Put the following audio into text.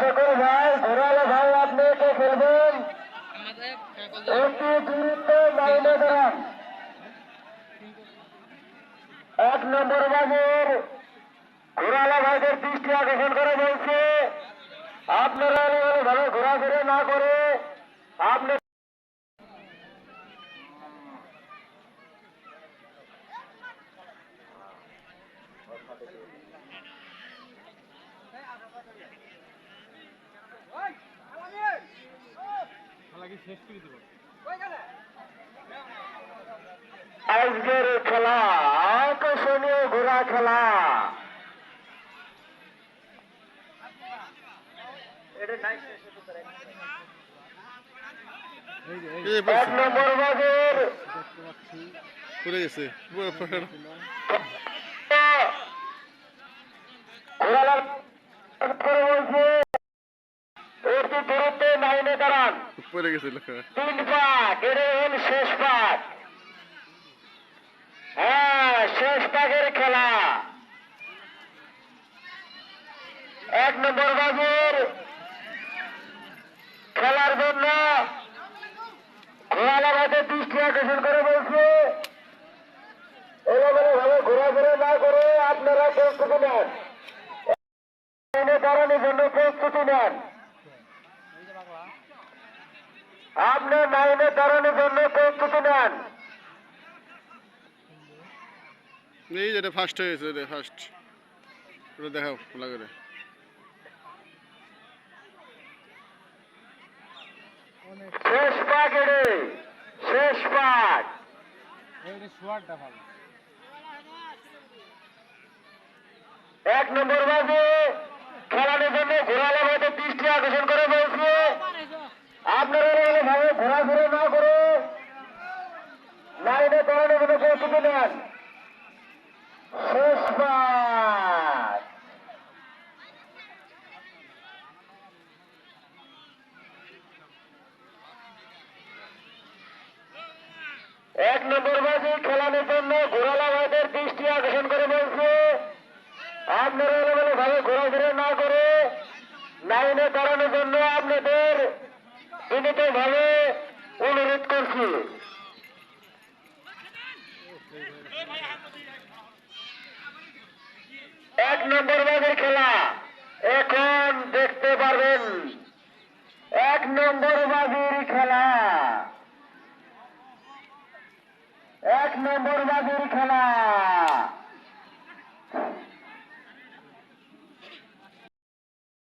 সকল ভাই ঘোরালো ভাই আপনি কে খেলবেন একটি দূরত্ব বাইরে দাঁড়ান 1 নম্বর বাজের ঘোরালো ভাইদের দৃষ্টি আকর্ষণ করে বলছে আপনারা ভাবে ঘোরাফেরা না করে আপনি আজকের খেলা আকর্ষণীয় ঘোড়া খেলা এক নম্বর বাজের পড়ে গেছে একটি দূরত্বে লাইনে দাঁড়ান পড়ে গেছে 3 পাক এটা হল শেষ পাক হ্যাঁ শেষ পাকের খেলা 1 নম্বর বাজের খেলার জন্য ঘোড়ালা ভাইদের দৃষ্টি আকর্ষণ করে বলছে এলোমেলো ভাবে ঘোরাফেরা না করে আপনারা প্রস্তুতি নেন দাঁড়ানোর জন্য প্রস্তুতি নেন আপনি লাইনে দাঁড়ানোর জন্য প্রস্তুতি নেন এই যেটা ফার্স্ট হয়েছে রে ফার্স্ট ওটা দেখাও খোলা করে শেষ পাক এড়ে শেষ পাক 1 নম্বর বাজে খেলানোর জন্য ঘোরালা ভাইদের দৃষ্টি আকর্ষণ করে বলছে আপনারা ভাবে ঘোরাফেরা না করে লাইনে দাঁড়ানোর জন্য প্রস্তুতি নেন শেষ পাক 1 নম্বর বাজে খেলানোর জন্য ঘোরালা ভাইদের দৃষ্টি আকর্ষণ করে বলছে আপনারা এলোমেলো ভাবে ঘোরাফেরা না করে লাইনে দাঁড়ানোর জন্য আপনাদের বিনীত ভাবে অনুরোধ করছি 1 নম্বর বাজের খেলা এখন দেখতে পারবেন 1 নম্বর বাজির খেলা 1 নম্বর বাজির খেলা